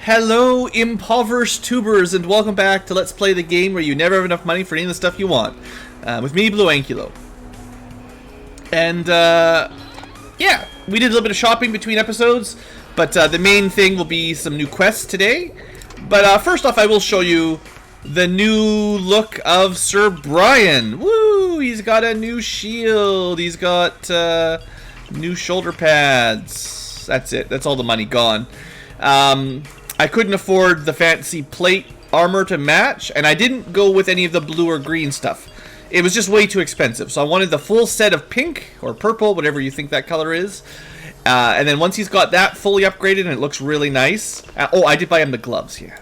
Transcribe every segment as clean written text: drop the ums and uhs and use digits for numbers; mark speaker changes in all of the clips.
Speaker 1: Hello, impoverished tubers, and welcome back to Let's Play the game where you never have enough money for any of the stuff you want. With me, BlueAnkylo. And, yeah, we did a little bit of shopping between episodes, but the main thing will be some new quests today. But first off, I will show you the new look of Sir Brian. Woo! He's got a new shield. He's got new shoulder pads. That's it. That's all the money gone. I couldn't afford the fancy plate armor to match, and I didn't go with any of the blue or green stuff. It was just way too expensive, so I wanted the full set of pink, or purple, whatever you think that color is. And then once he's got that fully upgraded and it looks really nice... oh, I did buy him the gloves, yeah.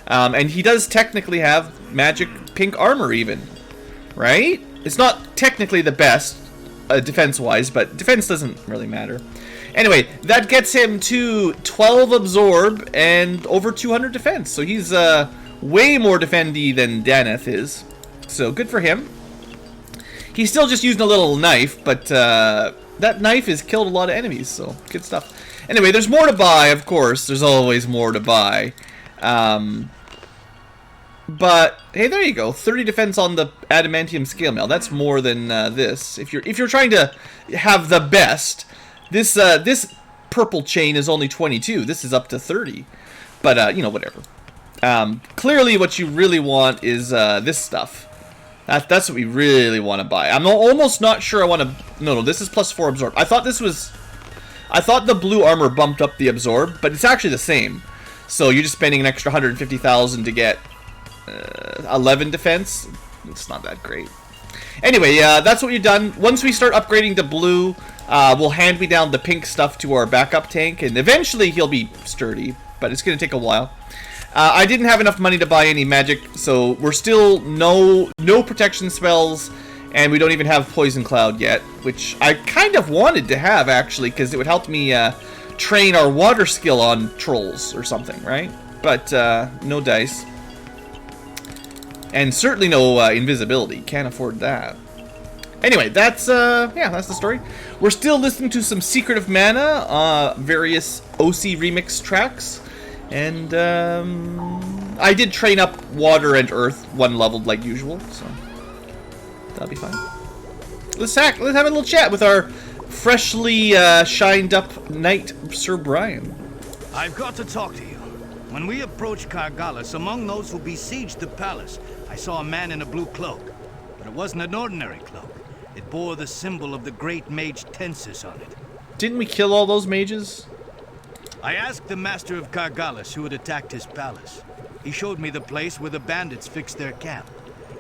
Speaker 1: And he does technically have magic pink armor even, right? It's not technically the best, defense-wise, but defense doesn't really matter. Anyway, that gets him to 12 absorb and over 200 defense. So he's way more defendy than Daneth is. So good for him. He's still just using a little knife, but that knife has killed a lot of enemies, so good stuff. Anyway, there's more to buy, of course. There's always more to buy. But hey, there you go. 30 defense on the adamantium scale mail. That's more than this. If you're trying to have the best. This purple chain is only 22. This is up to 30. But, you know, whatever. Clearly what you really want is this stuff. That's what we really want to buy. I'm almost not sure I want to... No, this is plus 4 absorb. I thought the blue armor bumped up the absorb, but it's actually the same. So you're just spending an extra 150,000 to get 11 defense. It's not that great. Anyway, that's what you've done. Once we start upgrading to blue... we'll hand me down the pink stuff to our backup tank, and eventually he'll be sturdy, but it's going to take a while. I didn't have enough money to buy any magic, so we're still no protection spells, and we don't even have Poison Cloud yet, which I kind of wanted to have, actually, because it would help me train our water skill on trolls or something, right? But no dice. And certainly no invisibility. Can't afford that. Anyway, that's that's the story. We're still listening to some Secret of Mana, various OC remix tracks, and I did train up Water and Earth 1 leveled like usual, so that'll be fine. Let's have a little chat with our freshly shined up knight, Sir Brian.
Speaker 2: I've got to talk to you. When we approached Kargalis, among those who besieged the palace, I saw a man in a blue cloak, but it wasn't an ordinary cloak. It bore the symbol of the great mage Tensis on it.
Speaker 1: Didn't we kill all those mages?
Speaker 2: I asked the master of Kargalis who had attacked his palace. He showed me the place where the bandits fixed their camp.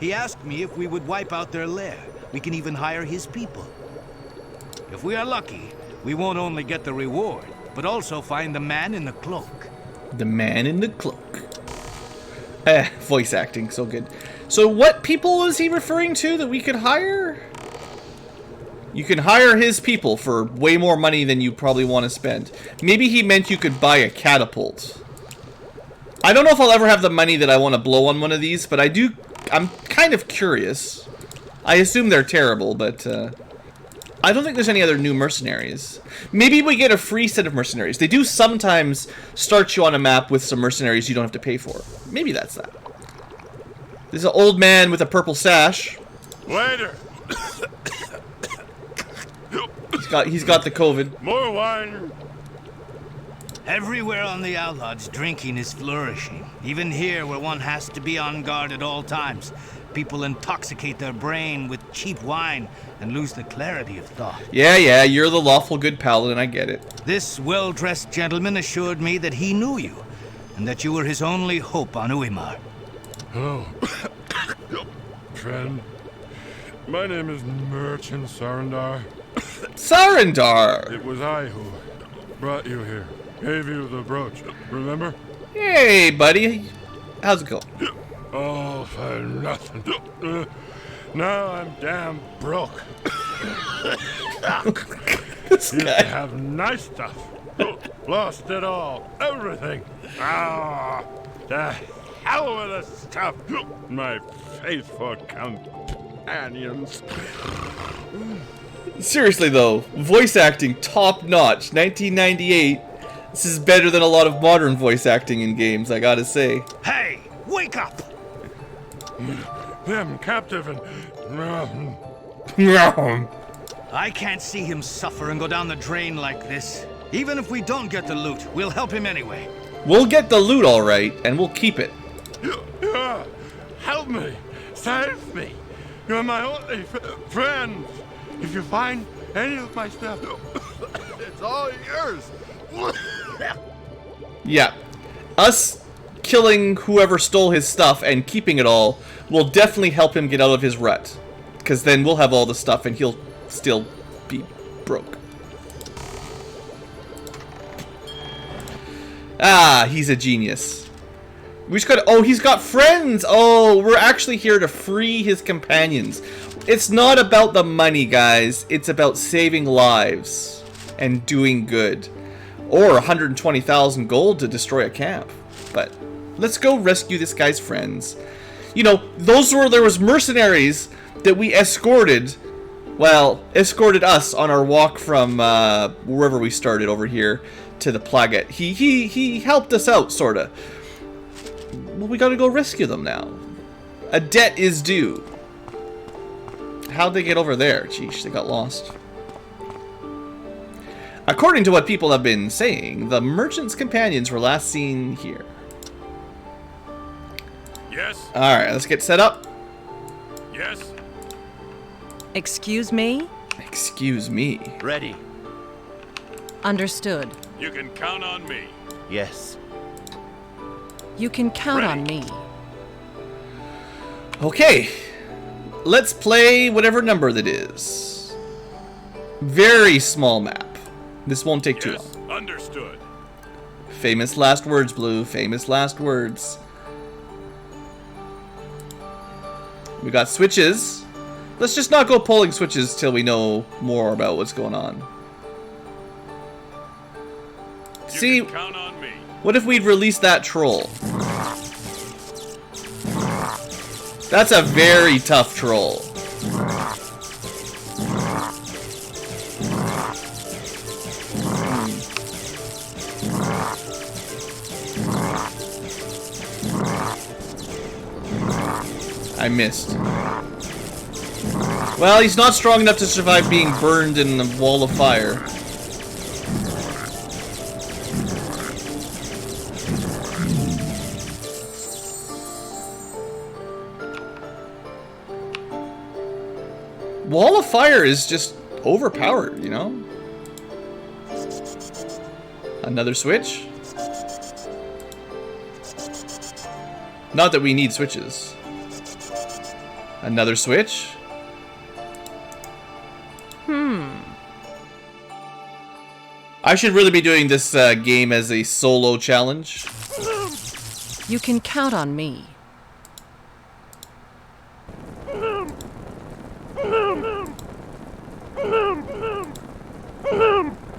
Speaker 2: He asked me if we would wipe out their lair. We can even hire his people. If we are lucky, we won't only get the reward, but also find the man in the cloak.
Speaker 1: The man in the cloak. Voice acting, so good. So what people was he referring to that we could hire? You can hire his people for way more money than you probably want to spend. Maybe he meant you could buy a catapult. I don't know if I'll ever have the money that I want to blow on one of these, but I'm kind of curious. I assume they're terrible, but I don't think there's any other new mercenaries. Maybe we get a free set of mercenaries. They do sometimes start you on a map with some mercenaries you don't have to pay for. Maybe that's that. There's an old man with a purple sash.
Speaker 3: Waiter!
Speaker 1: He's got the COVID.
Speaker 3: More wine!
Speaker 2: Everywhere on the Outlaws, drinking is flourishing. Even here, where one has to be on guard at all times. People intoxicate their brain with cheap wine and lose the clarity of thought.
Speaker 1: Yeah, you're the lawful good paladin, I get it.
Speaker 2: This well-dressed gentleman assured me that he knew you, and that you were his only hope on Uimar.
Speaker 3: Hello, friend. My name is Merchant Sarandar.
Speaker 1: Sarandar!
Speaker 3: It was I who brought you here. Gave you the brooch, remember?
Speaker 1: Hey, buddy. How's it going?
Speaker 3: All for nothing. Now I'm damn broke.
Speaker 1: This
Speaker 3: Used
Speaker 1: guy.
Speaker 3: to have nice stuff. Lost it all. Everything. Ah, the hell with the stuff. My faithful companions.
Speaker 1: Seriously though, voice acting top notch. 1998. This is better than a lot of modern voice acting in games, I gotta say.
Speaker 2: Hey, wake up!
Speaker 3: Them captive and...
Speaker 2: I can't see him suffer and go down the drain like this. Even if we don't get the loot, we'll help him anyway.
Speaker 1: We'll get the loot alright, and we'll keep it.
Speaker 3: Help me! Save me! You're my only friend! If you find any of my stuff, it's all yours!
Speaker 1: Yeah. Us killing whoever stole his stuff and keeping it all will definitely help him get out of his rut. Because then we'll have all the stuff and he'll still be broke. Ah, he's a genius. We just got... Oh, he's got friends! Oh, we're actually here to free his companions. It's not about the money, guys. It's about saving lives and doing good. Or 120,000 gold to destroy a camp. But let's go rescue this guy's friends. You know, there was mercenaries that we escorted. Well, escorted us on our walk from wherever we started over here to the Plaget. He helped us out, sorta. Well, we gotta go rescue them now. A debt is due. How'd they get over there? Sheesh, they got lost. According to what people have been saying, the merchant's companions were last seen here.
Speaker 3: Yes?
Speaker 1: Alright, let's get set up.
Speaker 3: Yes?
Speaker 4: Excuse me?
Speaker 1: Excuse me.
Speaker 5: Ready.
Speaker 4: Understood.
Speaker 3: You can count on me.
Speaker 5: Yes.
Speaker 4: You can count on me.
Speaker 1: Okay. Let's play whatever number that is. Very small map. This won't take too long.
Speaker 3: Understood.
Speaker 1: Famous last words, Blue. Famous last words. We got switches. Let's just not go pulling switches till we know more about what's going on. See,
Speaker 3: You can count on me.
Speaker 1: what if we'd release that troll? That's a very tough troll. I missed. Well, he's not strong enough to survive being burned in a wall of fire. Wall of fire is just overpowered, you know? Another switch? Not that we need switches. Another switch? I should really be doing this game as a solo challenge.
Speaker 4: You can count on me.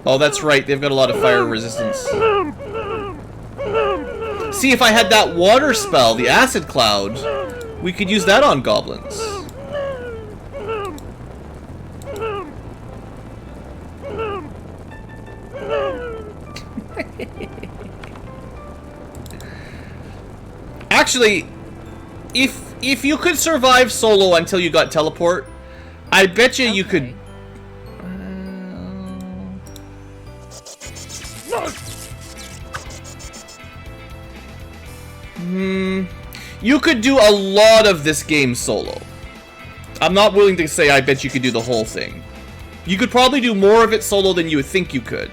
Speaker 1: Oh, that's right. They've got a lot of fire resistance. See, if I had that water spell, the acid cloud, we could use that on goblins. Actually, if you could survive solo until you got teleport, I bet you you could. You could do a lot of this game solo. I'm not willing to say I bet you could do the whole thing. You could probably do more of it solo than you would think you could.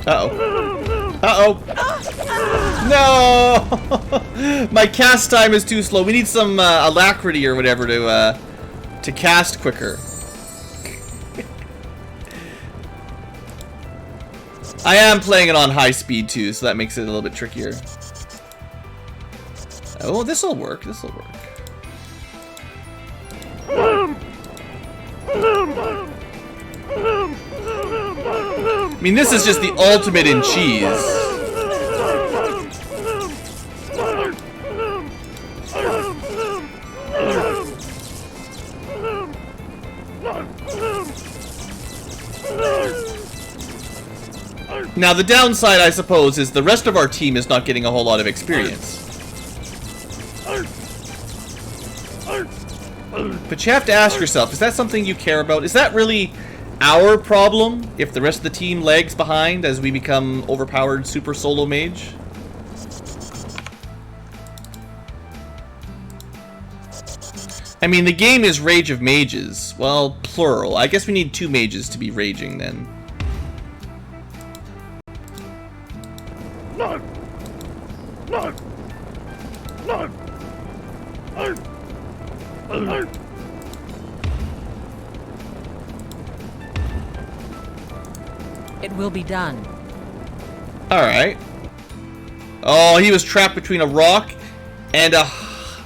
Speaker 1: Uh-oh. Uh-oh. No! My cast time is too slow. We need some alacrity or whatever to cast I am playing it on high speed too, so that makes it a little bit trickier. Oh, this'll work. This'll work. I mean, this is just the ultimate in cheese. Now, the downside, I suppose, is the rest of our team is not getting a whole lot of experience. But you have to ask yourself, is that something you care about? Is that really our problem if the rest of the team lags behind as we become overpowered super solo mage? I mean, the game is Rage of Mages. Well, plural. I guess we need 2 mages to be raging then.
Speaker 3: No! No! No!
Speaker 4: It will be done.
Speaker 1: Alright. Oh, he was trapped between a rock and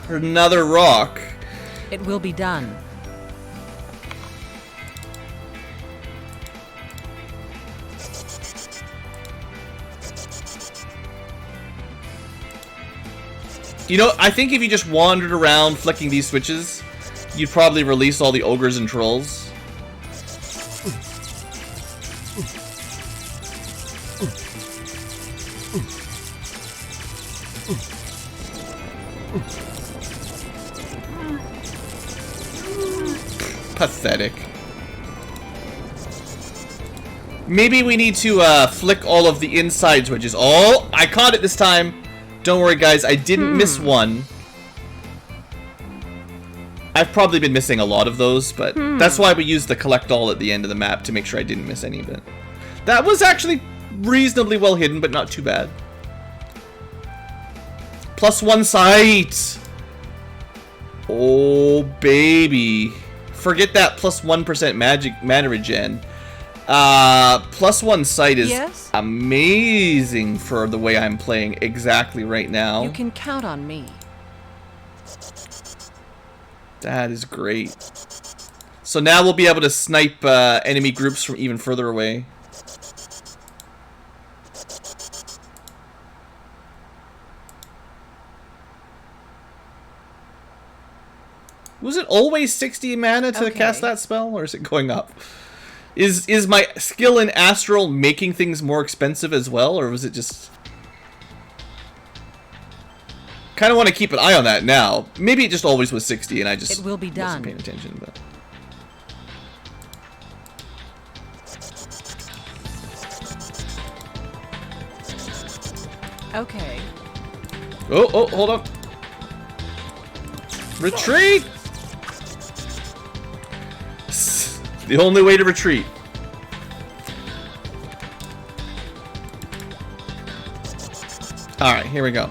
Speaker 1: another rock.
Speaker 4: It will be done.
Speaker 1: You know, I think if you just wandered around flicking these switches, you'd probably release all the ogres and trolls. Pathetic. Maybe we need to flick all of the inside switches. Oh, I caught it this time. Don't worry, guys. I didn't miss one. I've probably been missing a lot of those, but that's why we used the collect all at the end of the map to make sure I didn't miss any of it. That was actually reasonably well hidden, but not too bad. +1 sight. Oh, baby. Forget that +1% magic mana regen. +1 sight is amazing for the way I'm playing exactly right now.
Speaker 4: You can count on me.
Speaker 1: That is great. So now we'll be able to snipe enemy groups from even further away. Was it always 60 mana to cast that spell, or is it going up? Is my skill in Astral making things more expensive as well, or was it just... Kind of want to keep an eye on that now. Maybe it just always was 60 and I just wasn't paying attention. But...
Speaker 4: Okay.
Speaker 1: Oh, hold on. Retreat! The only way to retreat. Alright, here we go.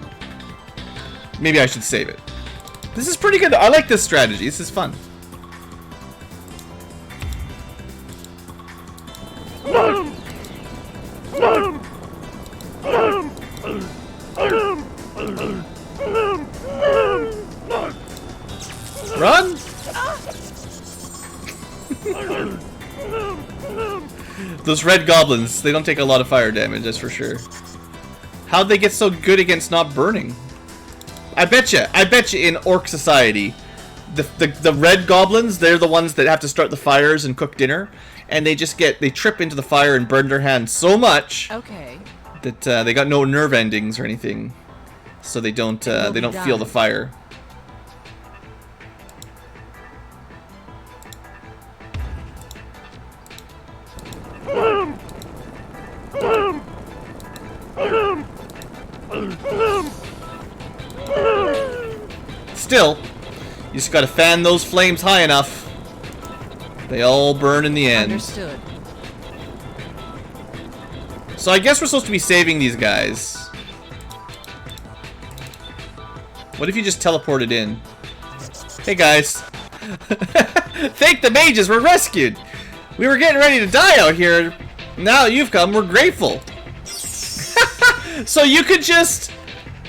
Speaker 1: Maybe I should save it. This is pretty good. I like this strategy. This is fun. Run! Those red goblins, they don't take a lot of fire damage, that's for sure. How'd they get so good against not burning? I bet you in Orc Society, the red goblins, they're the ones that have to start the fires and cook dinner, and they trip into the fire and burn their hands so much that they got no nerve endings or anything, so they don't feel the fire. Still, you just gotta fan those flames high enough. They all burn in the end.
Speaker 4: Understood.
Speaker 1: So I guess we're supposed to be saving these guys. What if you just teleported in? Hey guys. Thank the mages, we're rescued. We were getting ready to die out here. Now that you've come, we're grateful. So you could just,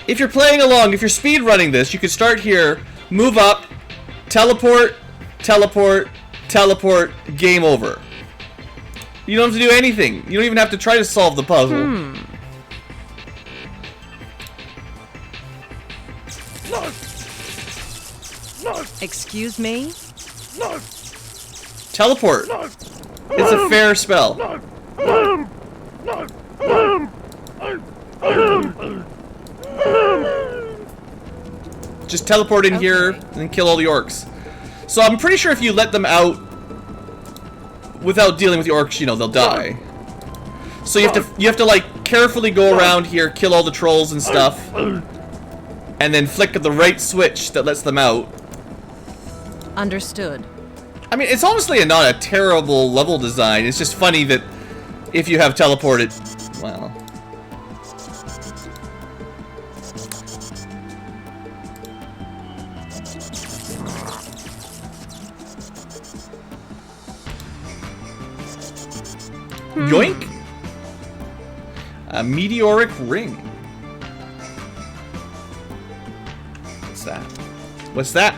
Speaker 1: if you're playing along, if you're speed running this, you could start here, move up, teleport, teleport, teleport, game over. You don't have to do anything. You don't even have to try to solve the puzzle.
Speaker 4: Excuse me?
Speaker 1: Teleport. It's a fair spell. Just teleport in here and kill all the orcs. So I'm pretty sure if you let them out without dealing with the orcs, you know, they'll die. So you have to like carefully go around here, kill all the trolls and stuff, and then flick the right switch that lets them out.
Speaker 4: Understood.
Speaker 1: I mean, it's honestly not a terrible level design. It's just funny that if you have teleported, well. Yoink! A meteoric ring. What's that? What's that?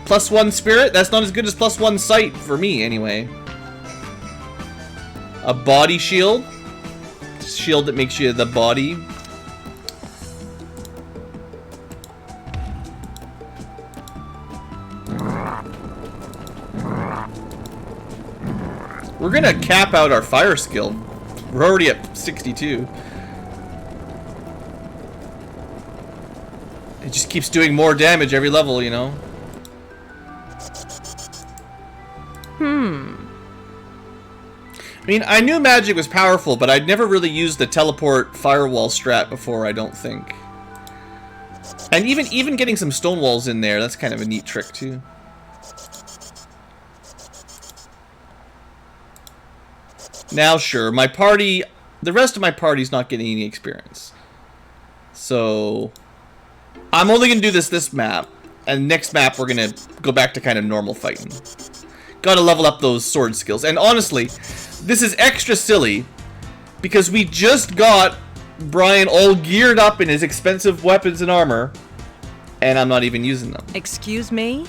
Speaker 1: +1 spirit? That's not as good as +1 sight for me, anyway. A body shield. Shield that makes you the body. We're gonna cap out our fire skill. We're already at 62. It just keeps doing more damage every level, you know? I mean, I knew magic was powerful, but I'd never really used the teleport firewall strat before, I don't think. And even getting some stone walls in there, that's kind of a neat trick, too. Now, sure, my party... The rest of my party's not getting any experience. So... I'm only going to do this map. And next map, we're going to go back to kind of normal fighting. Gotta level up those sword skills. And honestly, this is extra silly because we just got Brian all geared up in his expensive weapons and armor, and I'm not even using them.
Speaker 4: Excuse me?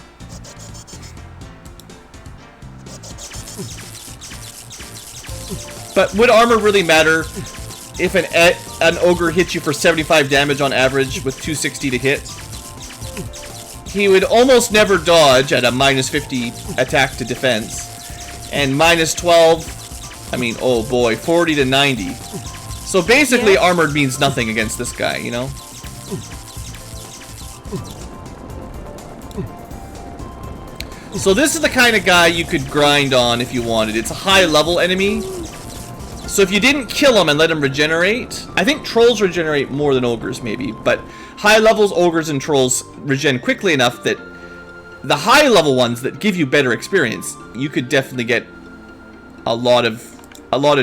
Speaker 1: But would armor really matter if an ogre hits you for 75 damage on average with 260 to hit? He would almost never dodge at a -50 attack to defense. And -12, I mean, oh boy, 40 to 90. So basically, armored means nothing against this guy, you know? So this is the kind of guy you could grind on if you wanted. It's a high-level enemy. So if you didn't kill him and let him regenerate, I think trolls regenerate more than ogres maybe, but high levels, ogres, and trolls regen quickly enough that the high level ones that give you better experience, you could definitely get a lot of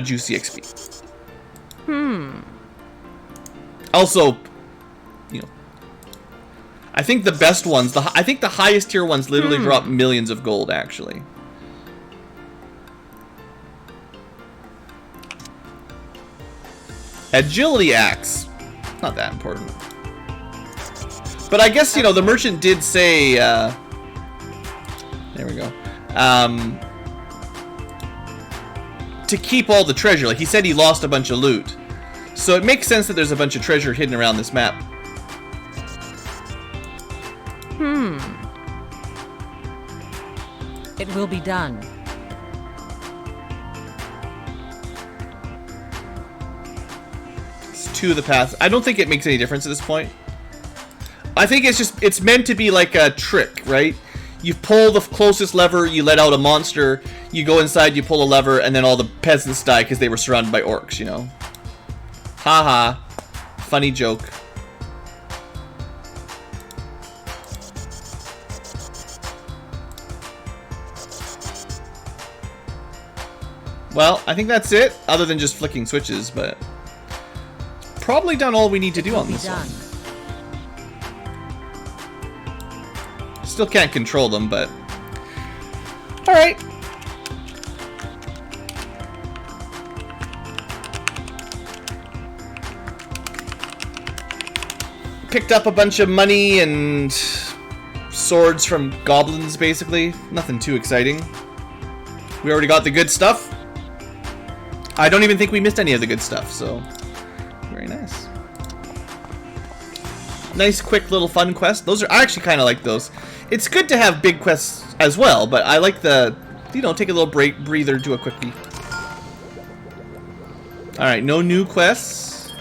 Speaker 1: juicy XP. Also, you know, I think the best ones, I think the highest tier ones literally drop millions of gold actually. Agility axe. Not that important. But I guess, you know, the merchant did say, there we go. To keep all the treasure. Like, he said he lost a bunch of loot. So it makes sense that there's a bunch of treasure hidden around this map.
Speaker 4: It will be done.
Speaker 1: To the path. I don't think it makes any difference at this point. I think it's meant to be like a trick, right? You pull the closest lever, you let out a monster, you go inside, you pull a lever, and then all the peasants die because they were surrounded by orcs, you know? Haha. Funny joke. Well, I think that's it, other than just flicking switches, but... Probably done all we need to do on this one. Still can't control them, but... Alright. picked up a bunch of money and swords from goblins, basically. Nothing too exciting. We already got the good stuff. I don't even think we missed any of the good stuff, so very nice. Nice, quick little fun quest. Those are, I actually kind of like those. It's good to have big quests as well, but I like the, you know, take a little break, breather, do a quickie. Alright, no new quests.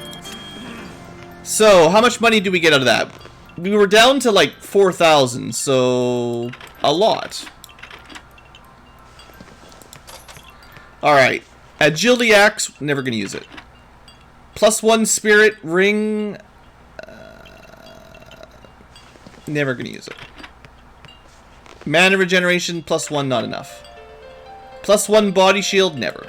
Speaker 1: So, how much money do we get out of that? We were down to like 4,000, so a lot. Alright. Agility axe, never gonna use it. +1 spirit ring, never gonna use it. Mana regeneration, +1, not enough. +1 body shield, never.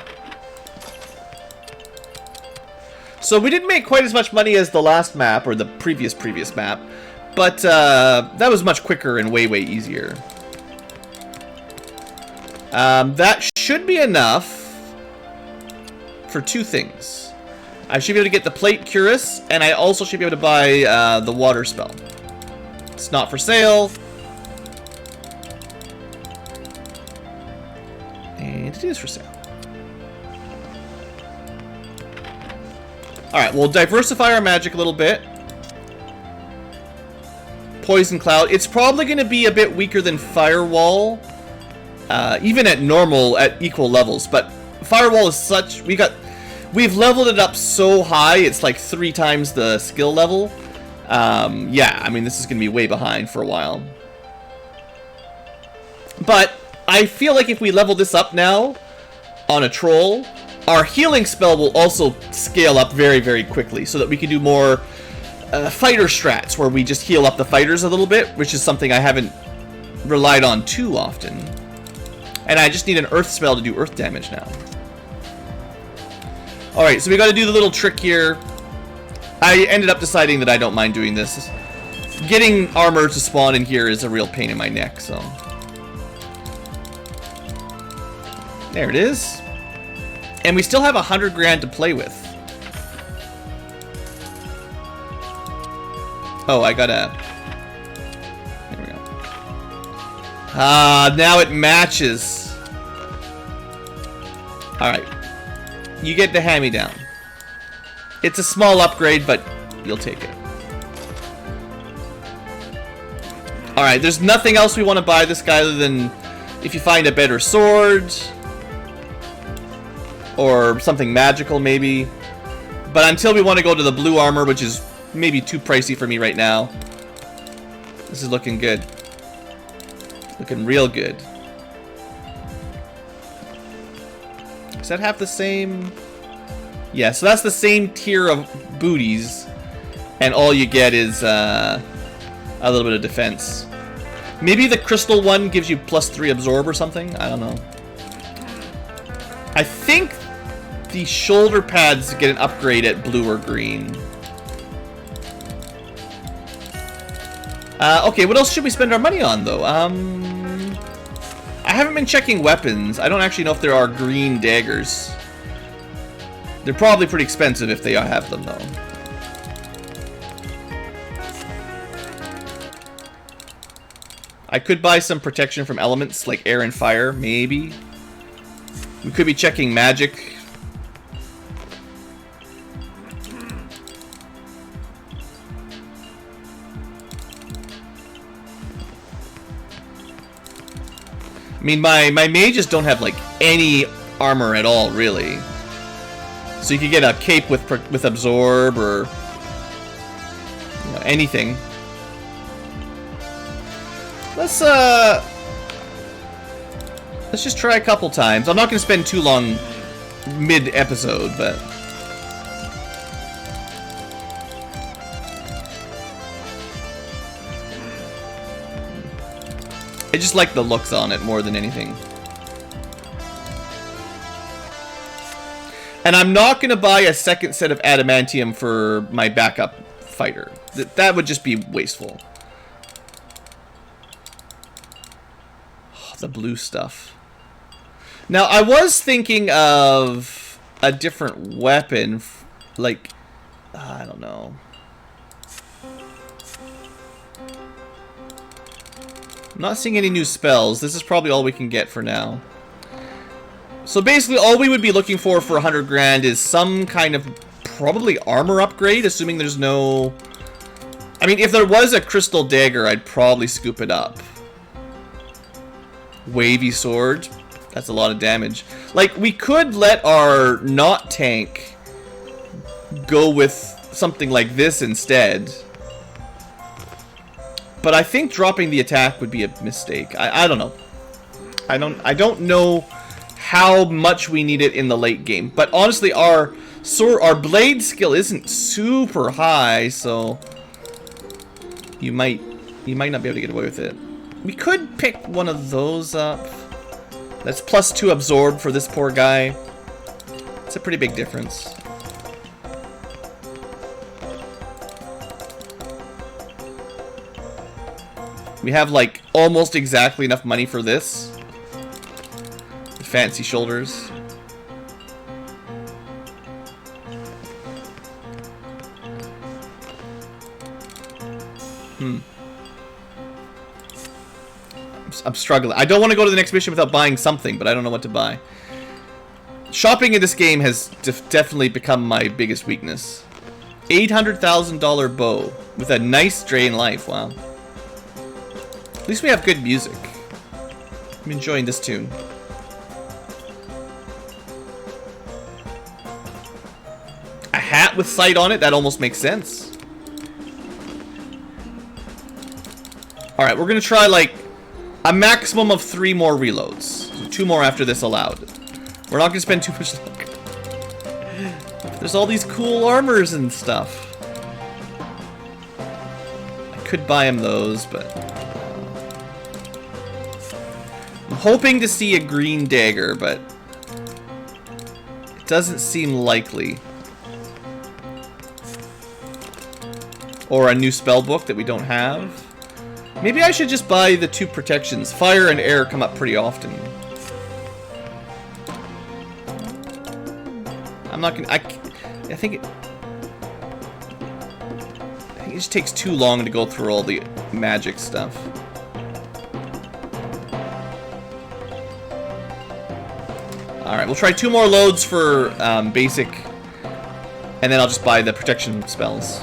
Speaker 1: So we didn't make quite as much money as the last map, or the previous map, but that was much quicker and way easier. That should be enough for 2 things. I should be able to get the plate cuirass, and I also should be able to buy the water spell. It's not for sale. And it is for sale. Alright, we'll diversify our magic a little bit. Poison Cloud. It's probably going to be a bit weaker than Firewall. Even at normal, at equal levels. But Firewall is such... We've leveled it up so high, it's like 3 times the skill level. Yeah, I mean, this is going to be way behind for a while. But I feel like if we level this up now on a troll, our healing spell will also scale up very quickly so that we can do more fighter strats where we just heal up the fighters a little bit, which is something I haven't relied on too often. And I just need an earth spell to do earth damage now. Alright, so we gotta do the little trick here. I ended up deciding that I don't mind doing this. Getting armor to spawn in here is a real pain in my neck, so... There it is. And we still have 100 grand to play with. Oh, I gotta... There we go. Ah, now it matches. Alright. You get the hand-me-down. It's a small upgrade, but you'll take it. Alright, there's nothing else we want to buy this guy other than if you find a better sword. Or something magical, maybe. But until we want to go to the blue armor, which is maybe too pricey for me right now. This is looking good. Looking real good. Does that have the same... Yeah, so that's the same tier of booties. And all you get is a little bit of defense. Maybe the crystal one gives you +3 absorb or something? I don't know. I think the shoulder pads get an upgrade at blue or green. Okay, what else should we spend our money on, though? I haven't been checking weapons. I don't actually know if there are green daggers. They're probably pretty expensive if they have them, though. I could buy some protection from elements, like air and fire, maybe. We could be checking magic. I mean, my mages don't have, like, any armor at all, really. So you could get a cape with absorb or you know, anything. Let's just try a couple times. I'm not going to spend too long mid-episode, but... I just like the looks on it more than anything. And I'm not going to buy a second set of adamantium for my backup fighter. That would just be wasteful. Oh, the blue stuff. Now, I was thinking of a different weapon. Like, I don't know. I'm not seeing any new spells. This is probably all we can get for now. So basically, all we would be looking for 100 grand is some kind of probably armor upgrade, assuming there's no... I mean, if there was a crystal dagger, I'd probably scoop it up. Wavy sword. That's a lot of damage. Like, we could let our not tank go with something like this instead. But I think dropping the attack would be a mistake. I don't know. I don't know how much we need it in the late game. But honestly, our blade skill isn't super high, so you might not be able to get away with it. We could pick one of those up. That's +2 absorb for this poor guy. It's a pretty big difference. We have like almost exactly enough money for this. The fancy shoulders. I'm struggling. I don't want to go to the next mission without buying something, but I don't know what to buy. Shopping in this game has definitely become my biggest weakness. $800,000 bow with a nice drain life. Wow. At least we have good music. I'm enjoying this tune. A hat with sight on it? That almost makes sense. Alright, we're gonna try like a maximum of 3 more reloads. So 2 more after this allowed. We're not gonna spend too much longer. There's all these cool armors and stuff. I could buy him those, but I'm hoping to see a green dagger, but it doesn't seem likely. Or a new spell book that we don't have. Maybe I should just buy the 2 protections. Fire and air come up pretty often. I'm not gonna... I think it just takes too long to go through all the magic stuff. Alright, we'll try 2 more loads for basic. And then I'll just buy the protection spells.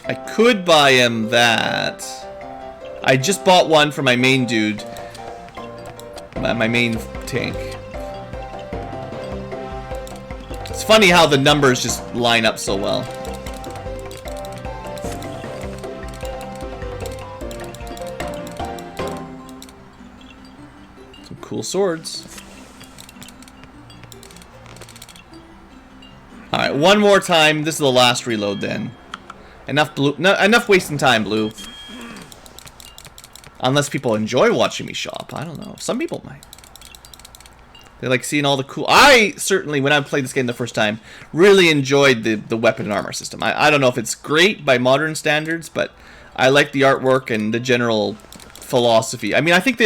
Speaker 1: I could buy him that. I just bought one for my main dude. My main tank. It's funny how the numbers just line up so well. Some cool swords. Alright, one more time. This is the last reload then. Enough blue. No, enough wasting time, blue. Unless people enjoy watching me shop. I don't know. Some people might. They like seeing all the cool... I certainly, when I played this game the first time, really enjoyed the weapon and armor system. I don't know if it's great by modern standards, but I like the artwork and the general philosophy. I mean, I think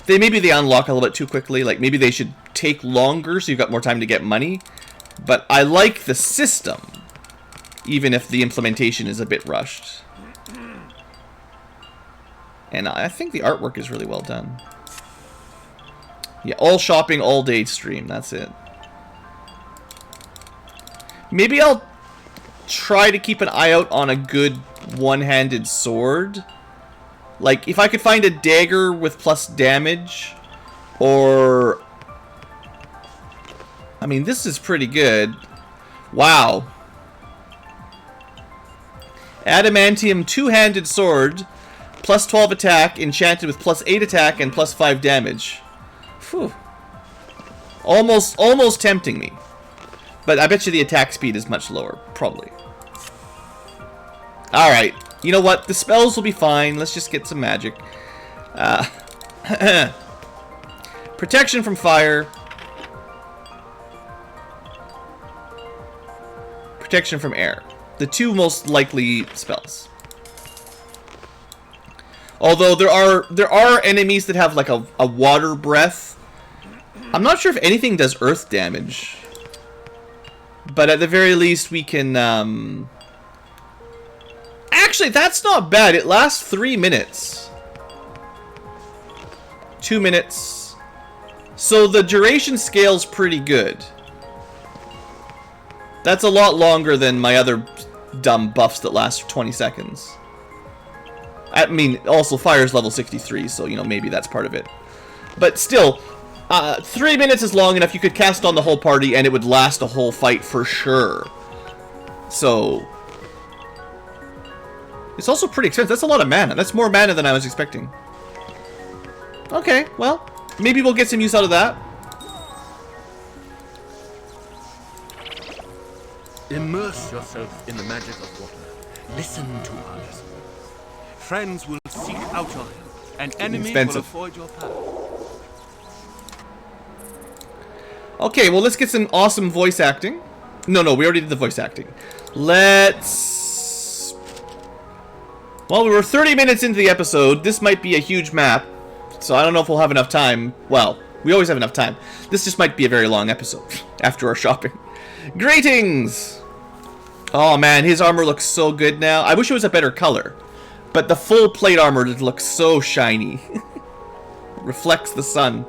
Speaker 1: maybe they unlock a little bit too quickly. Like, maybe they should take longer so you've got more time to get money. But I like the system. Even if the implementation is a bit rushed. And I think the artwork is really well done. Yeah, all shopping, all day stream. That's it. Maybe I'll try to keep an eye out on a good one-handed sword. Like, if I could find a dagger with plus damage. Or... I mean, this is pretty good. Wow. Adamantium two-handed sword, plus 12 attack, enchanted with plus 8 attack and plus 5 damage. Phew. Almost tempting me. But I bet you the attack speed is much lower, probably. Alright, you know what? The spells will be fine. Let's just get some magic. Protection from fire. Protection from air. The 2 most likely spells. Although there are enemies that have like a water breath I'm not sure if anything does earth damage. But at the very least, we can, Actually, that's not bad. It lasts 3 minutes. 2 minutes. So the duration scale's pretty good. That's a lot longer than my other dumb buffs that last 20 seconds. I mean, also fire's level 63, so, you know, maybe that's part of it. But still, 3 minutes is long enough. You could cast on the whole party and it would last a whole fight for sure. So, it's also pretty expensive. That's a lot of mana. That's more mana than I was expecting. Okay, well, maybe we'll get some use out of that.
Speaker 5: Immerse yourself in the magic of water. Listen to others. Friends will seek out your help, and enemies will avoid your path.
Speaker 1: Okay, well, let's get some awesome voice acting. No, we already did the voice acting. Let's... Well, we were 30 minutes into the episode. This might be a huge map, so I don't know if we'll have enough time. Well, we always have enough time. This just might be a very long episode after our shopping. Greetings! Oh man, his armor looks so good now. I wish it was a better color. But the full plate armor looks so shiny. Reflects the sun.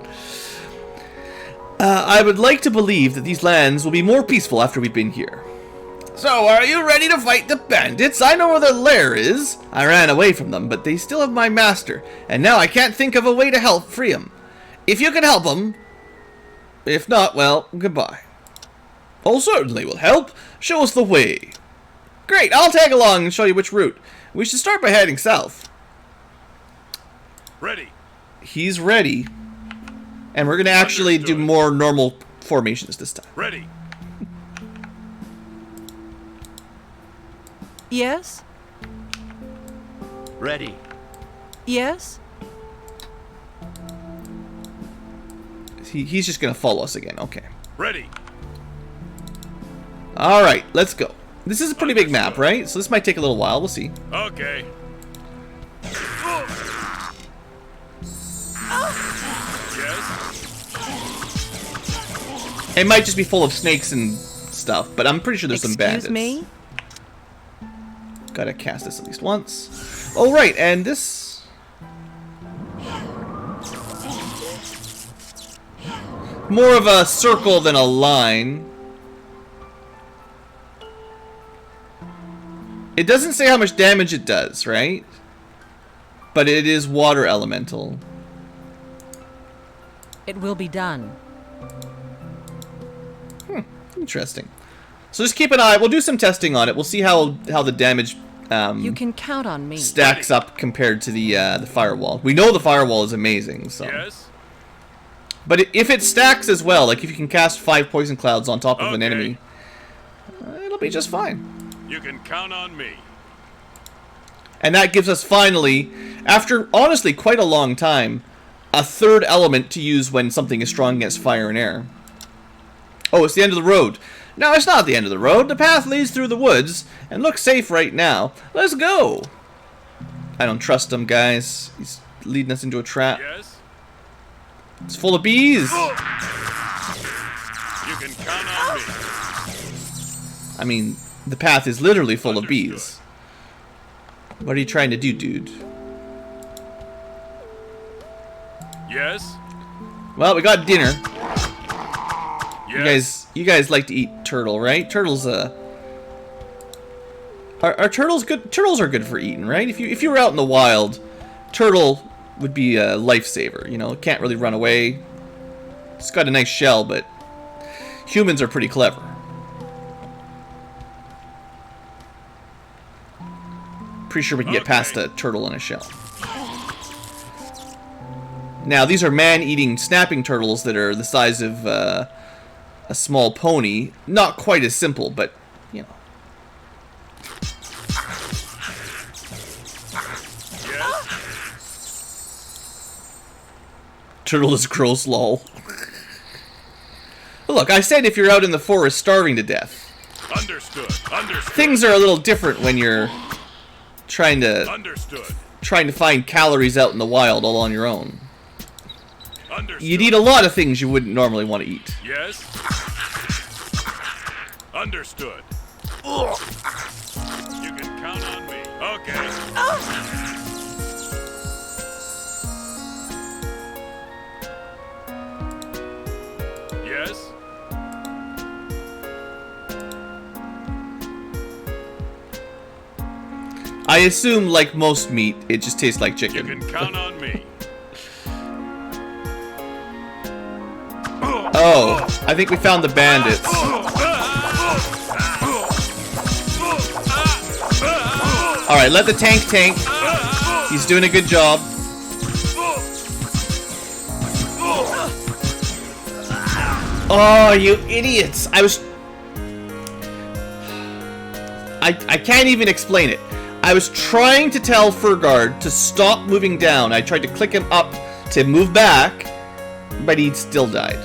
Speaker 1: I would like to believe that these lands will be more peaceful after we've been here. So, are you ready to fight the bandits? I know where their lair is. I ran away from them, but they still have my master. And now I can't think of a way to help free him. If you can help him. If not, well, goodbye. Oh, certainly will help. Show us the way. Great, I'll tag along and show you which route. We should start by heading south.
Speaker 3: Ready.
Speaker 1: He's ready. And we're going to actually do more normal formations this time.
Speaker 3: Ready.
Speaker 4: Yes?
Speaker 5: Ready.
Speaker 4: Yes?
Speaker 1: He's just going to follow us again. Okay.
Speaker 3: Ready.
Speaker 1: Alright, let's go. This is a pretty big map, right? So this might take a little while. We'll see.
Speaker 3: Okay. Yes.
Speaker 1: It might just be full of snakes and stuff, but I'm pretty sure there's some bandits.
Speaker 4: Excuse me?
Speaker 1: Gotta cast this at least once. Oh, right, and this... More of a circle than a line. It doesn't say how much damage it does, right? But it is water elemental.
Speaker 4: It will be done.
Speaker 1: Interesting. So just keep an eye. We'll do some testing on it. We'll see how the damage
Speaker 4: You can count on me.
Speaker 1: stacks up compared to the firewall. We know the firewall is amazing, so.
Speaker 3: Yes.
Speaker 1: But if it stacks as well, like if you can cast 5 poison clouds on top of an enemy, it'll be just fine.
Speaker 3: You can count on me.
Speaker 1: And that gives us finally, after honestly quite a long time, a third element to use when something is strong against fire and air. Oh, it's the end of the road. No, it's not the end of the road. The path leads through the woods and looks safe right now. Let's go. I don't trust him, guys. He's leading us into a trap.
Speaker 3: Yes.
Speaker 1: It's full of bees.
Speaker 3: You can count on me.
Speaker 1: I mean, the path is literally full of bees. What are you trying to do, dude?
Speaker 3: Yes.
Speaker 1: Well, we got dinner.
Speaker 3: Yes.
Speaker 1: You guys like to eat turtle, right? Turtles, are turtles good? Turtles are good for eating, right? If you were out in the wild, turtle would be a lifesaver. You know, it can't really run away. It's got a nice shell, but humans are pretty clever. Pretty sure we can get past a turtle in a shell. Now, these are man-eating snapping turtles that are the size of a small pony. Not quite as simple, but, you know. Turtle is gross, lol. Look, I said if you're out in the forest starving to death.
Speaker 3: Understood. Understood.
Speaker 1: Things are a little different when you're trying to
Speaker 3: Understood.
Speaker 1: find calories out in the wild all on your own.
Speaker 3: Understood.
Speaker 1: you'd eat a lot of things you wouldn't normally want to eat.
Speaker 3: Yes. Understood. You can count on me. Okay. Yes.
Speaker 1: I assume, like most meat, it just tastes like
Speaker 3: You
Speaker 1: chicken.
Speaker 3: can count on me.
Speaker 1: Oh, I think we found the bandits. Alright, let the tank. He's doing a good job. Oh, you idiots! I can't even explain it. I was trying to tell Furgard to stop moving down. I tried to click him up to move back, but he still died.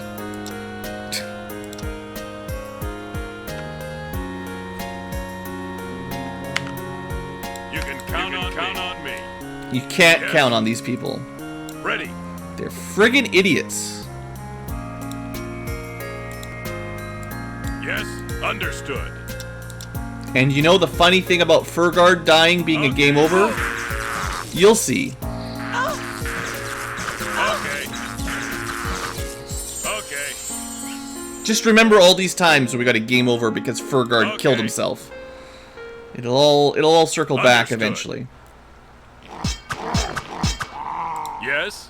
Speaker 3: You can count on me.
Speaker 1: You can't
Speaker 3: Yes.
Speaker 1: count on these people.
Speaker 3: Ready.
Speaker 1: They're friggin' idiots.
Speaker 3: Yes. Understood.
Speaker 1: And you know the funny thing about Furgard dying being a game over? You'll see.
Speaker 3: Okay. Okay.
Speaker 1: Just remember all these times where we got a game over because Furgard killed
Speaker 3: Okay.
Speaker 1: himself. It'll all circle back
Speaker 3: Understood.
Speaker 1: eventually.
Speaker 3: Yes.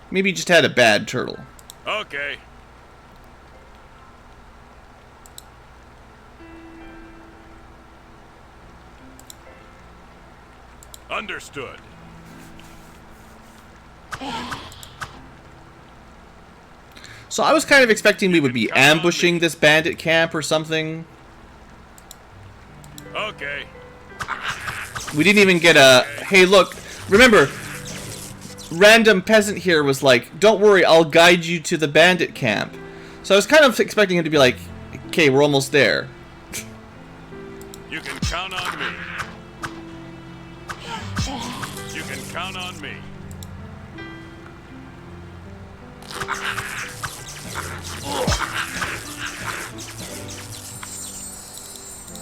Speaker 1: Maybe you just had a bad turtle.
Speaker 3: Okay. Understood.
Speaker 1: So I was kind of expecting we would be ambushing this bandit camp or something.
Speaker 3: Okay.
Speaker 1: We didn't even get a, hey look, remember, random peasant here was like, don't worry, I'll guide you to the bandit camp. So I was kind of expecting him to be like, okay, we're almost there.
Speaker 3: You can count on me. You can count on me.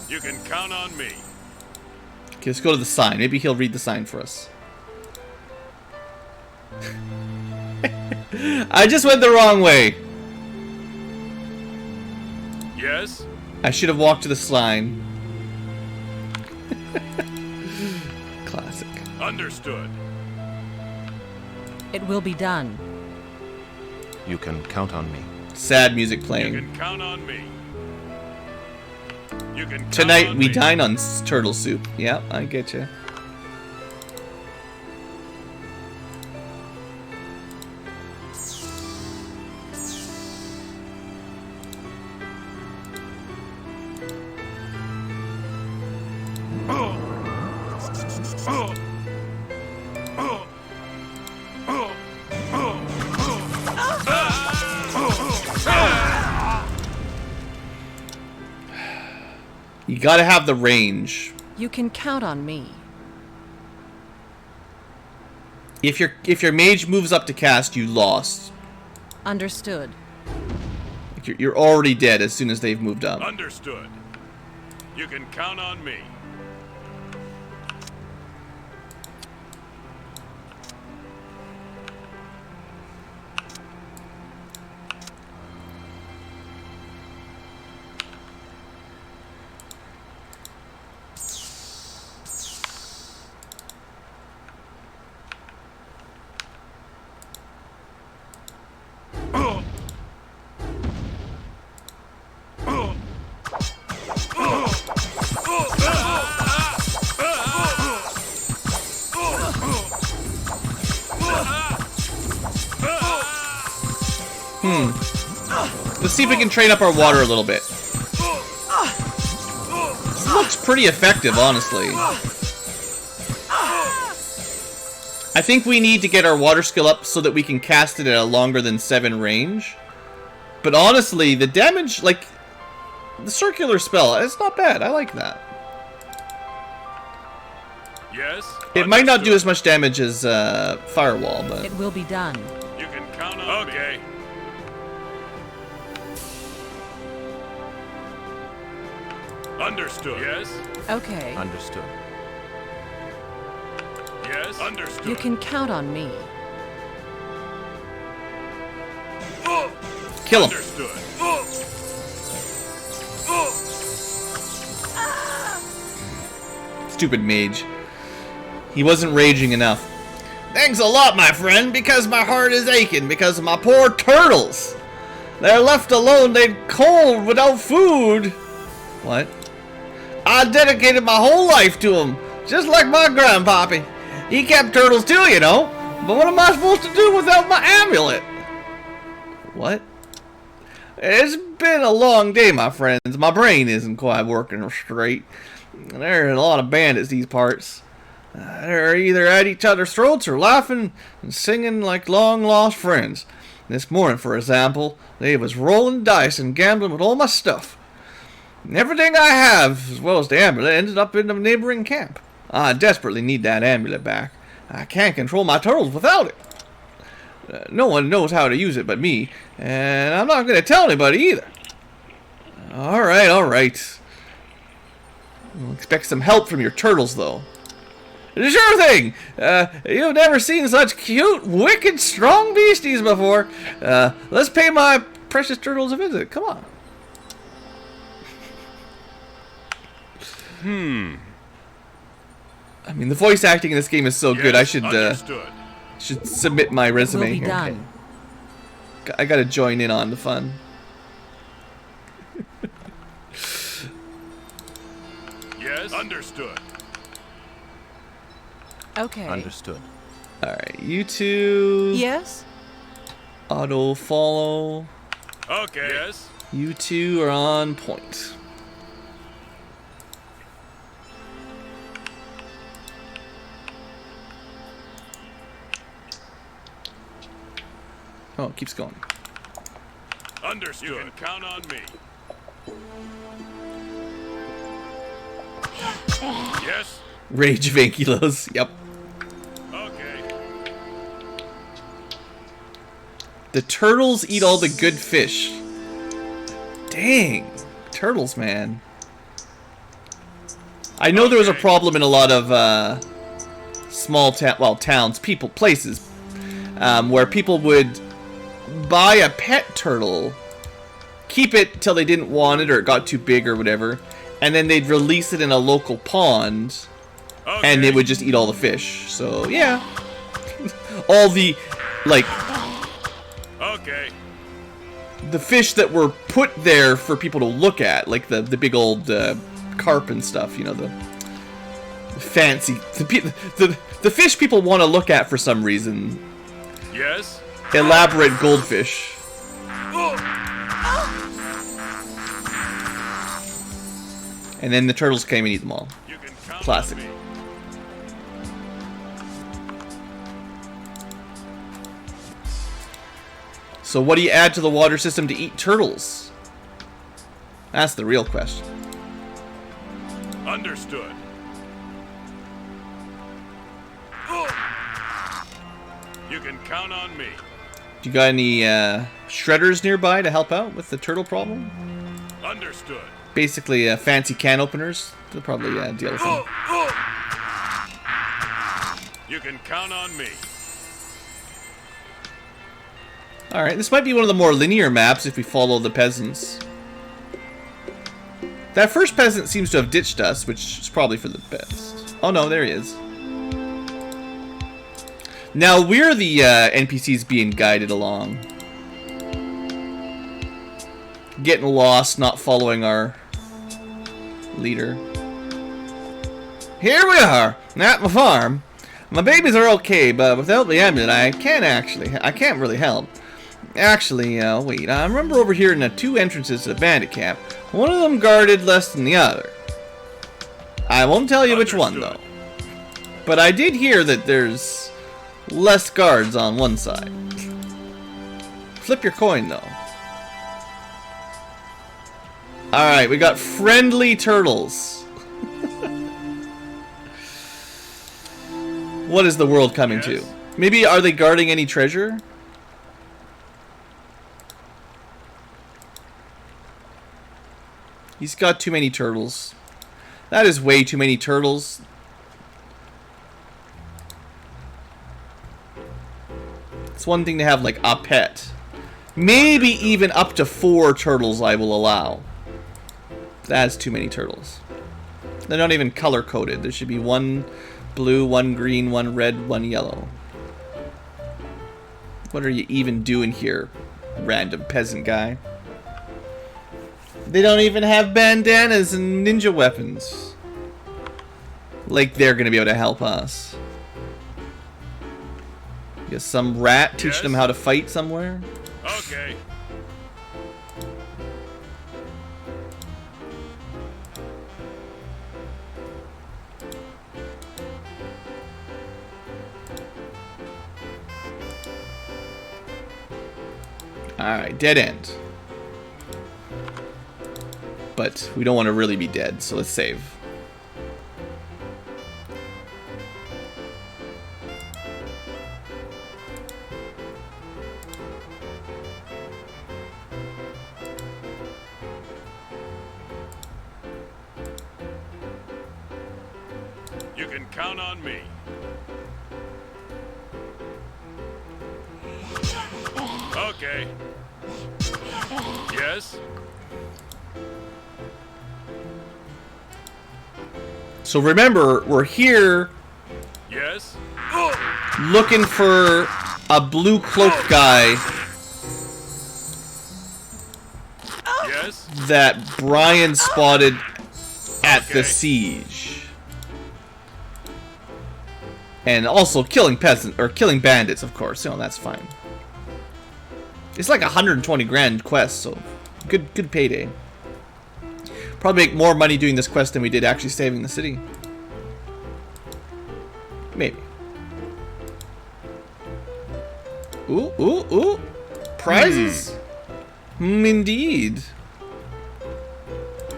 Speaker 3: You can count on me.
Speaker 1: Okay, let's go to the sign. Maybe he'll read the sign for us. I just went the wrong way.
Speaker 3: Yes.
Speaker 1: I should have walked to the sign. Classic.
Speaker 3: Understood.
Speaker 4: It will be done.
Speaker 5: You can count on me.
Speaker 1: Sad music
Speaker 3: You
Speaker 1: playing.
Speaker 3: can count on me. You can count
Speaker 1: Tonight
Speaker 3: on
Speaker 1: we
Speaker 3: me.
Speaker 1: dine on turtle soup. Yeah, I get you. You gotta have the range.
Speaker 4: You can count on me.
Speaker 1: If your mage moves up to cast, you lost.
Speaker 4: Understood.
Speaker 1: Like you're already dead as soon as they've moved up.
Speaker 3: Understood. You can count on me.
Speaker 1: Let's see if we can train up our water a little bit. This looks pretty effective, honestly. I think we need to get our water skill up so that we can cast it at a longer than 7 range. But honestly, the damage, like, the circular spell, it's not bad. I like that.
Speaker 3: Yes.
Speaker 1: It might not do as much damage as Firewall, but...
Speaker 4: It will be done.
Speaker 3: You can count on me. Okay. Understood. Yes.
Speaker 4: Okay.
Speaker 5: Understood.
Speaker 3: Yes. Understood.
Speaker 4: You can count on me.
Speaker 1: Kill him.
Speaker 3: Understood.
Speaker 1: Stupid mage. He wasn't raging enough. Thanks a lot, my friend, because my heart is aching because of my poor turtles. They're left alone, they're cold without food. What? I dedicated my whole life to them, just like my grandpappy. He kept turtles too, you know. But what am I supposed to do without my amulet? What? It's been a long day, my friends. My brain isn't quite working straight. There are a lot of bandits these parts. They're either at each other's throats or laughing and singing like long-lost friends. This morning, for example, they was rolling dice and gambling with all my stuff. Everything I have, as well as the amulet, ended up in the neighboring camp. I desperately need that amulet back. I can't control my turtles without it. No one knows how to use it but me, and I'm not going to tell anybody either. Alright, alright. We'll expect some help from your turtles, though. Sure thing! You've never seen such cute, wicked, strong beasties before. Let's pay my precious turtles a visit. Come on. I mean, the voice acting in this game is so good. I should submit my resume
Speaker 4: Will be
Speaker 1: here.
Speaker 4: done.
Speaker 1: I gotta join in on the fun.
Speaker 3: Yes. Understood.
Speaker 4: Okay.
Speaker 5: Understood.
Speaker 1: Alright, you two.
Speaker 4: Yes?
Speaker 1: Auto follow.
Speaker 3: Okay. Yes.
Speaker 1: You two are on point. Oh, it keeps going.
Speaker 3: Understood. You can count on me. Yes.
Speaker 1: Rage of Ankylos. Yep.
Speaker 3: Okay.
Speaker 1: The turtles eat all the good fish. Dang. Turtles, man. I know there was a problem in a lot of small towns, places, where people would buy a pet turtle, keep it till they didn't want it or it got too big or whatever, and then they'd release it in a local pond, and it would just eat all the fish. So, yeah. All the, like...
Speaker 3: Okay.
Speaker 1: The fish that were put there for people to look at, like the big old carp and stuff, you know, the fancy... The fish people want to look at for some reason.
Speaker 3: Yes.
Speaker 1: Elaborate goldfish. And then the turtles came and eat them all.
Speaker 3: You can count
Speaker 1: Classic.
Speaker 3: on me.
Speaker 1: So what do you add to the water system to eat turtles? That's the real question.
Speaker 3: Understood. You can count on me.
Speaker 1: Do you got any shredders nearby to help out with the turtle problem?
Speaker 3: Understood.
Speaker 1: Basically, fancy can openers. They'll probably deal with them.
Speaker 3: You can count on me.
Speaker 1: Alright, this might be one of the more linear maps if we follow the peasants. That first peasant seems to have ditched us, which is probably for the best. Oh no, there he is. Now we're the NPCs being guided along. Getting lost, not following our leader. Here we are, at my farm. My babies are okay, but without the amulet, I can't really help. Actually, wait, I remember over here in the two entrances to the bandit camp, one of them guarded less than the other. I won't tell you which one, though. But I did hear that there's less guards on one side. Flip your coin, though. Alright, we got friendly turtles. What is the world coming to? Maybe are they guarding any treasure? He's got too many turtles. That is way too many turtles. It's one thing to have like a pet. Maybe even up to 4 turtles I will allow. That's too many turtles. They're not even color coded. There should be 1 blue, 1 green, 1 red, 1 yellow. What are you even doing here, random peasant guy? They don't even have bandanas and ninja weapons. Like they're gonna be able to help us. Guess some rat teaching them how to fight somewhere.
Speaker 3: Okay.
Speaker 1: Alright, dead end. But we don't want to really be dead, so let's save.
Speaker 3: You can count on me. Okay. Yes?
Speaker 1: So remember, we're here
Speaker 3: Yes?
Speaker 1: looking for a blue cloak guy
Speaker 3: Yes?
Speaker 1: that Brian spotted at the siege. And also killing peasants, or killing bandits, of course. You know, that's fine. It's like 120 grand quest, so good payday. Probably make more money doing this quest than we did actually saving the city. Maybe. Ooh, ooh, ooh. Prizes. Indeed.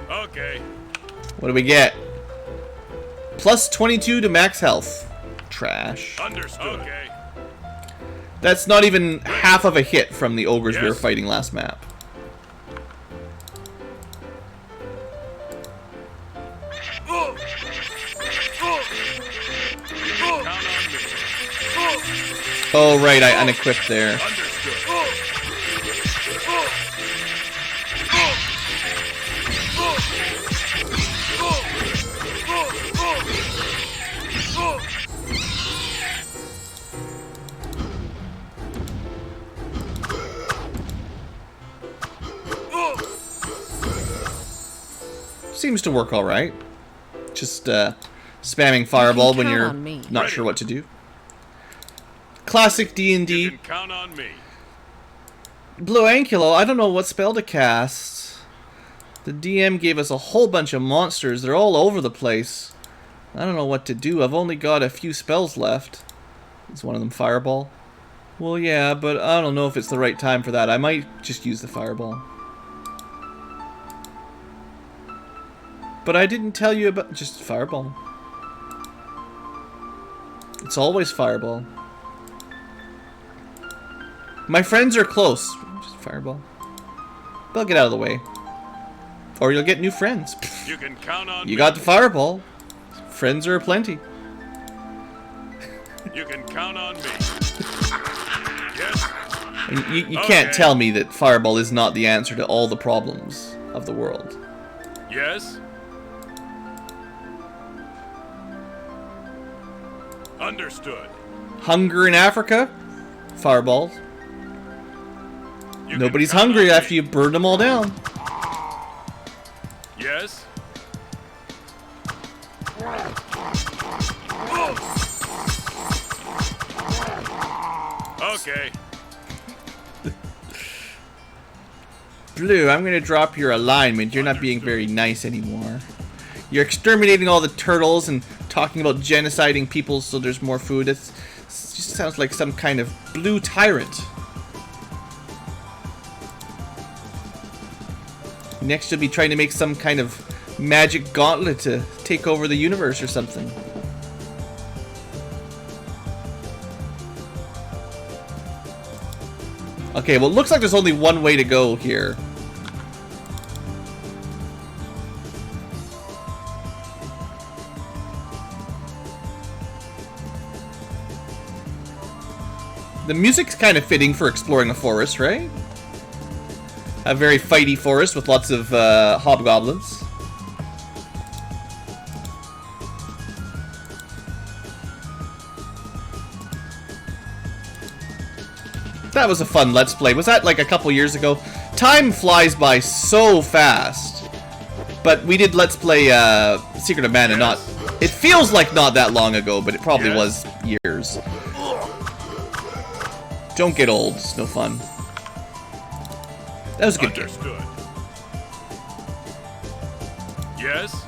Speaker 3: Okay.
Speaker 1: What do we get? Plus 22 to max health. Trash.
Speaker 3: Understood. Okay.
Speaker 1: That's not even half of a hit from the ogres we were
Speaker 3: Yes.
Speaker 1: fighting last map.
Speaker 3: Count on me.
Speaker 1: Oh, right, I unequipped there.
Speaker 3: Understood.
Speaker 1: Seems to work alright. Just spamming fireball when
Speaker 4: count
Speaker 1: you're
Speaker 4: on me.
Speaker 1: not sure what to do. Classic
Speaker 3: You
Speaker 1: D&D.
Speaker 3: can count on me.
Speaker 1: BlueAnkylo, I don't know what spell to cast. The DM gave us a whole bunch of monsters. They're all over the place. I don't know what to do. I've only got a few spells left. Is one of them fireball? Well, yeah, but I don't know if it's the right time for that. I might just use the fireball. But I didn't tell you about... Just fireball. It's always fireball. My friends are close. Just fireball. They'll get out of the way. Or you'll get new friends.
Speaker 3: You can count on me.
Speaker 1: You got the fireball. Friends are aplenty.
Speaker 3: You can count on me. Yes?
Speaker 1: And you can't tell me that fireball is not the answer to all the problems of the world.
Speaker 3: Yes? Understood.
Speaker 1: Hunger in Africa? Fireballs.
Speaker 3: You can
Speaker 1: Nobody's
Speaker 3: count
Speaker 1: hungry
Speaker 3: on
Speaker 1: after
Speaker 3: me.
Speaker 1: you burn them all down.
Speaker 3: Yes? Okay.
Speaker 1: Blue, I'm gonna drop your alignment. You're not being very nice anymore. You're exterminating all the turtles and talking about genociding people so there's more food. It just sounds like some kind of blue tyrant. Next you'll be trying to make some kind of magic gauntlet to take over the universe or something. Okay, well, it looks like there's only one way to go here. The music's kind of fitting for exploring a forest, right? A very fighty forest with lots of hobgoblins. That was a fun Let's Play. Was that like a couple years ago? Time flies by so fast. But we did Let's Play Secret of Mana, not... It feels like not that long ago, but it probably was years. Don't get old. It's no fun. That was a good game.
Speaker 3: Yes?